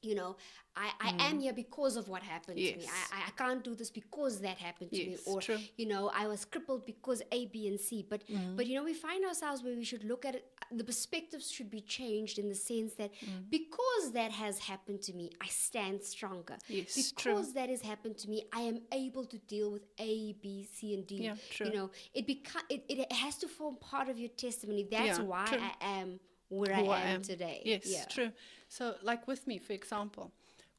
you know, I am here because of what happened to me. Yes. I can't do this because that happened to me. Yes, Or, true. you know, I was crippled because A, B, and C. But, you know, we find ourselves where we should look at it, the perspectives should be changed in the sense that because that has happened to me, I stand stronger. Yes, true. Because that has happened to me, I am able to deal with A, B, C, and D. Yeah, true. You know, it has to form part of your testimony. That's Yeah, why true. I am where Who I am today. Yes, Yeah. true. So, like with me, for example,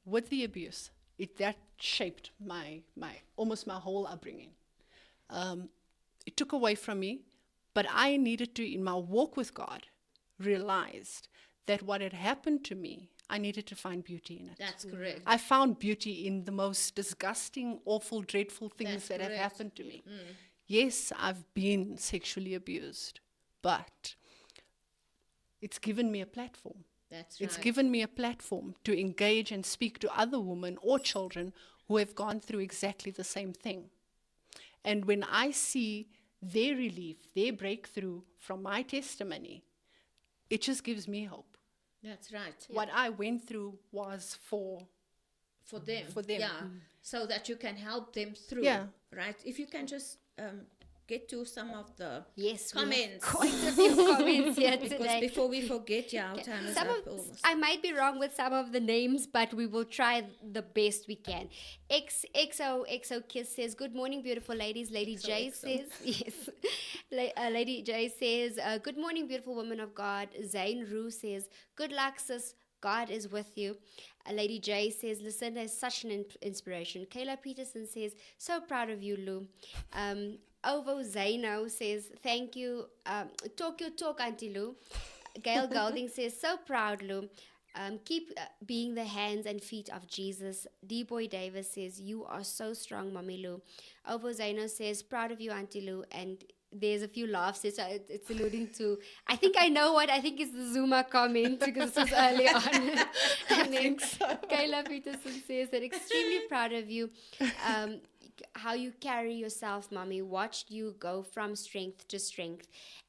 with the abuse, that shaped my almost my whole upbringing. It took away from me, but I needed to, in my walk with God, realized that what had happened to me, I needed to find beauty in it. That's correct. I found beauty in the most disgusting, awful, dreadful things That's that have correct. happened to me. Yes, I've been sexually abused, but it's given me a platform. That's right. It's given me a platform to engage and speak to other women or children who have gone through exactly the same thing. And when I see their relief, their breakthrough from my testimony, it just gives me hope. That's right. What I went through was for them. For them. Yeah. So that you can help them through. Yeah. Right. If you can just get to some of the Yes, we have comments. quite a few comments here Because today. before we forget, our time is Some up of, almost. I might be wrong with some of the names, but we will try the best we can. XO Kiss says, "Good morning, beautiful ladies." Lady J XO. says, "Yes." Lady J says, "Good morning, beautiful woman of God." Zain Rue says, "Good luck, sis. God is with you." Lady J says, "Lucinda is such an inspiration." Kayla Petersen says, "So proud of you, Lou." Ovo Zaino says, "Thank you. Talk your talk, Auntie Lou." Gail Golding says, "So proud, Lou." Keep being the hands and feet of Jesus. D-Boy Davis says, you are so strong, Mommy Lou. Ovo Zaino says, proud of you, Auntie Lou. And there's a few laughs. So it's alluding to, I think I know what, I think it's the Zuma comment because this was early on. And then Kayla Petersen says that extremely proud of you. How you carry yourself, Mommy. Watched you go from strength to strength.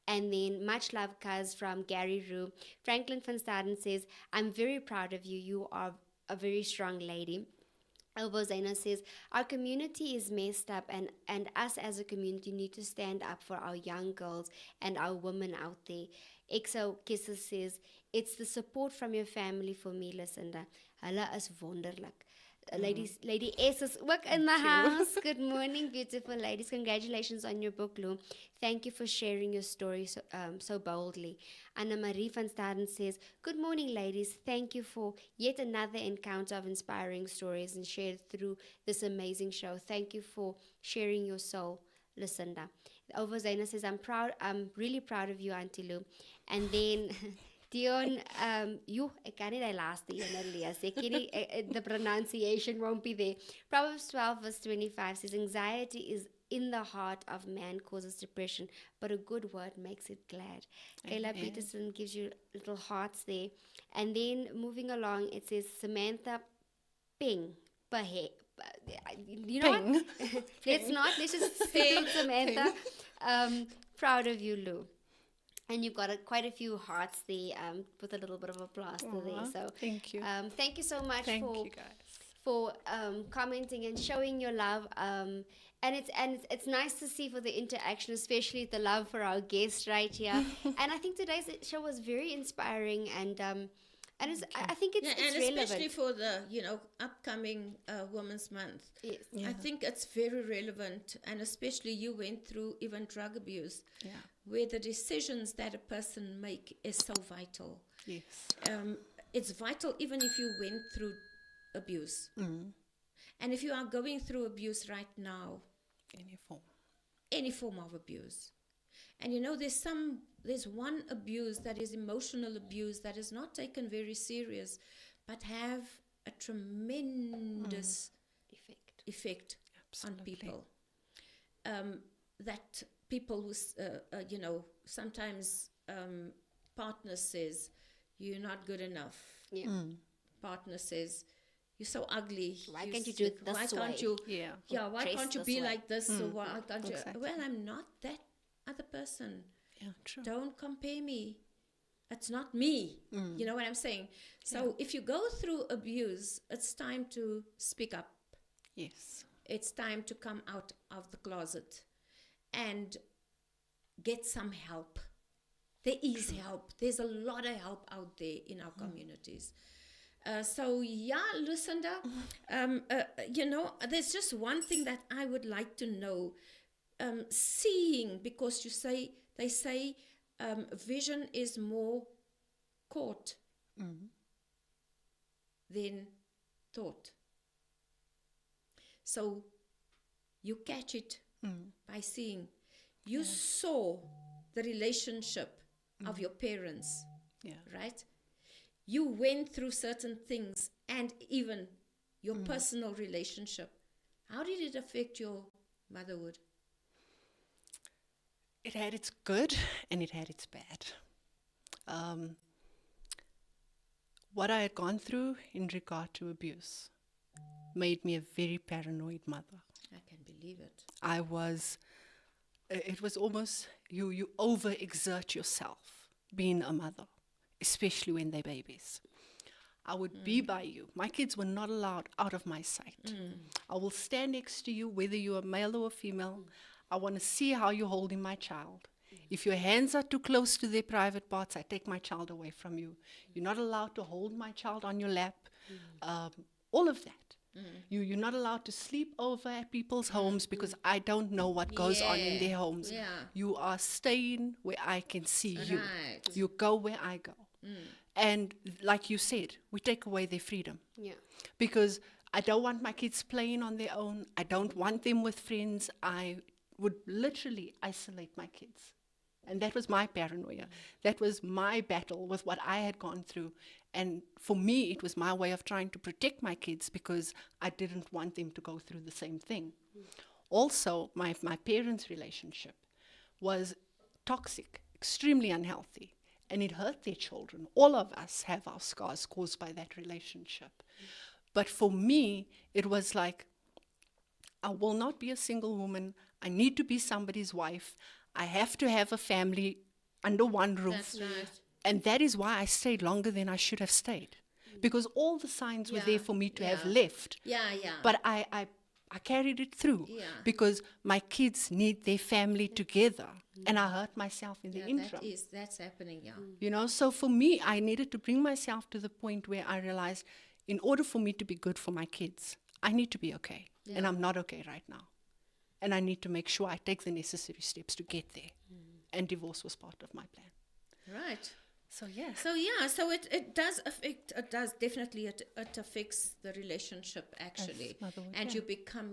And then much love, cuz, from Gary Rue. Franklin van Staden says, I'm very proud of you. You are a very strong lady. Elbo Zaina says, our community is messed up and us as a community need to stand up for our young girls and our women out there. Exo Kisses says, it's the support from your family for me, Lucinda. Hulle is wonderlik. Lady S is ook in the house. Good morning, beautiful ladies. Congratulations on your book, Lou. Thank you for sharing your story so boldly. Anna Marie van Staden says, good morning, ladies. Thank you for yet another encounter of inspiring stories and shared through this amazing show. Thank you for sharing your soul, Lucinda. Over Zaina says, I'm really proud of you, Auntie Lou. And then Dion, ek kan nie die laaste ene lees. The pronunciation won't be there. Proverbs 12 verse 25 says, anxiety is in the heart of man causes depression, but a good word makes it glad. Kayla Petersen gives you little hearts there. And then moving along, it says, Samantha Ping. You know Ping. what? Let's just stick with Samantha. Proud of you, Lou. And you've got quite a few hearts there with a little bit of a plaster there. So thank you. Thank you so much Thank you, guys. for commenting and showing your love. And it's nice to see for the interaction, especially the love for our guest right here. And I think today's show was very inspiring and I think it's and relevant. especially for the upcoming Women's Month. Yes. Yeah. I think it's very relevant, and especially you went through even drug abuse, Yeah. where the decisions that a person make is so vital. Yes. It's vital even if you went through abuse, and if you are going through abuse right now, any form of abuse. And there's one abuse that is emotional abuse that is not taken very serious, but have a tremendous effect on people. That people who, sometimes partner says, you're not good enough. Yeah. Partner says, you're so ugly. Why can't you do it this Why can't way? you? Yeah. Why Dress can't you this be way? like this? Or why can't you? Exactly. Well, I'm not that other person. Yeah, true. Don't compare me. It's not me. You know what I'm saying? So if you go through abuse, it's time to speak up. Yes. It's time to come out of the closet and get some help. There is help. There's a lot of help out there in our communities. Lucinda, there's just one thing that I would like to know. Seeing, because they say vision is more caught than thought. So you catch it by seeing. You saw the relationship of your parents, right? You went through certain things and even your personal relationship. How did it affect your motherhood? It had its good and it had its bad. What I had gone through in regard to abuse made me a very paranoid mother. I can believe it. It was almost, you overexert yourself being a mother, especially when they're babies. I would be by you. My kids were not allowed out of my sight. I will stand next to you, whether you're a male or a female. I want to see how you're holding my child. If your hands are too close to their private parts, I take my child away from you. You're not allowed to hold my child on your lap. All of that. You're not allowed to sleep over at people's homes because I don't know what goes on in their homes. Yeah. You are staying where I can see you. Right. You go where I go. And like you said, we take away their freedom. Yeah. Because I don't want my kids playing on their own. I don't want them with friends. I would literally isolate my kids. And that was my paranoia. That was my battle with what I had gone through. And for me, it was my way of trying to protect my kids because I didn't want them to go through the same thing. Also, my parents' relationship was toxic, extremely unhealthy, and it hurt their children. All of us have our scars caused by that relationship. But for me, it was like, I will not be a single woman. I need to be somebody's wife. I have to have a family under one roof. That's right. And that is why I stayed longer than I should have stayed. Because all the signs were there for me to have Yeah. left. Yeah, yeah. But I carried it through Yeah. because my kids need their family together. And I hurt myself in the yeah, interim. that's happening, yeah. You know, so for me, I needed to bring myself to the point where I realized in order for me to be good for my kids, I need to be okay. And I'm not okay right now. And I need to make sure I take the necessary steps to get there. And divorce was part of my plan. Right. So, yeah. So it does affect, it does definitely, it affects the relationship actually. motherhood, And yeah.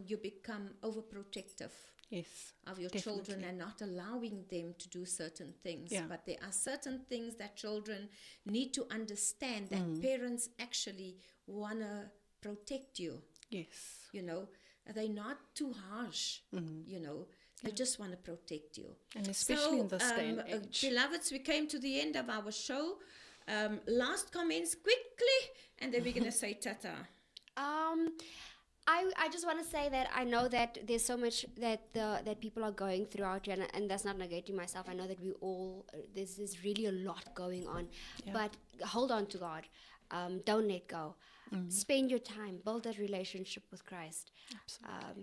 you become overprotective Yes. of your definitely. children and not allowing them to do certain things. Yeah. But there are certain things that children need to understand that parents actually want to protect you. Yes. You know, they're not too harsh, you know. They just want to protect you. And especially in this day and age. Beloveds, we came to the end of our show. Last comments quickly, and then we're going to say tata. I just want to say that I know that there's so much that people are going through out here, and that's not negating myself. I know that we all there's really a lot going on, but hold on to God. Don't let go. Spend your time, build that relationship with Christ.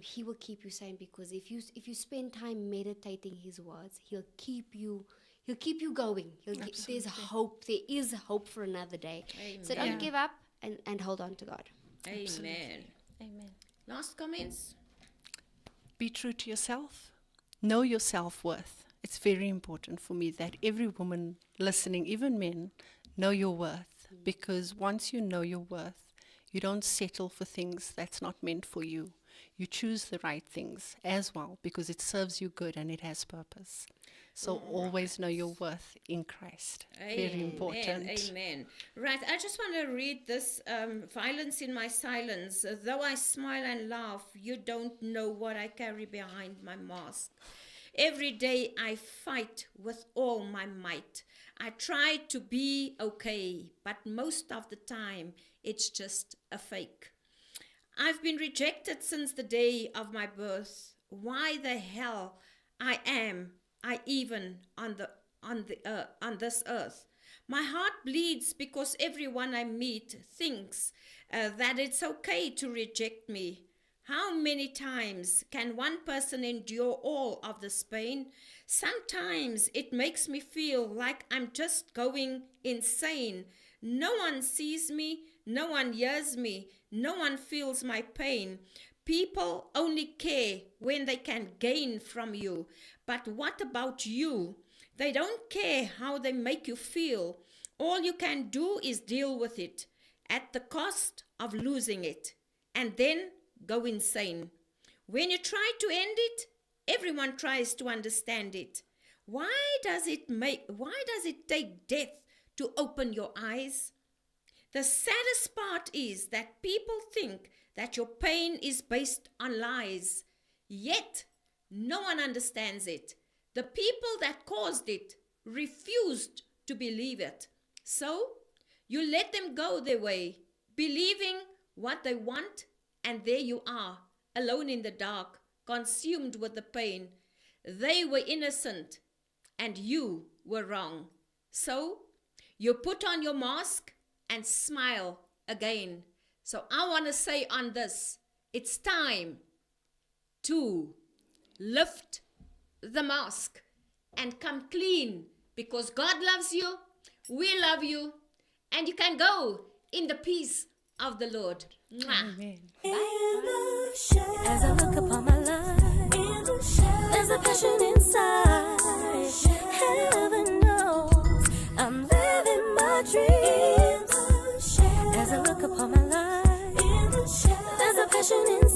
He will keep you sane, because if you spend time meditating His words, He'll keep you going. There's hope. There is hope for another day. Amen. So don't give up and hold on to God. Amen. Amen. Last comments. Be true to yourself. Know your self-worth. It's very important for me that every woman listening, even men, know your worth. Because once you know your worth, you don't settle for things that's not meant for you. You choose the right things as well, because it serves you good and it has purpose. So always know your worth in Christ. Very important. Amen. Right. I just want to read this. Violence in my silence. Though I smile and laugh, you don't know what I carry behind my mask. Every day I fight with all my might. I try to be okay, but most of the time it's just a fake. I've been rejected since the day of my birth. Why the hell am I even on this earth? My heart bleeds because everyone I meet thinks that it's okay to reject me. How many times can one person endure all of this pain? Sometimes it makes me feel like I'm just going insane. No one sees me, no one hears me, no one feels my pain. People only care when they can gain from you. But what about you? They don't care how they make you feel. All you can do is deal with it at the cost of losing it, and then go insane. When you try to end it, everyone tries to understand it. Why does it take death to open your eyes? The saddest part is that people think that your pain is based on lies. Yet, no one understands it. The people that caused it refused to believe it. So, you let them go their way, believing what they want, and there you are, alone in the dark, consumed with the pain. They were innocent, and you were wrong. So, you put on your mask and smile again. So I want to say on this, it's time to lift the mask and come clean, because God loves you, we love you, and you can go in the peace of the Lord. Mwah. Amen. In the shade, as I look upon my life, in the shade, there's a passion inside. Heaven knows I'm living my dreams. As I look upon my life, in the shade, there's a passion inside.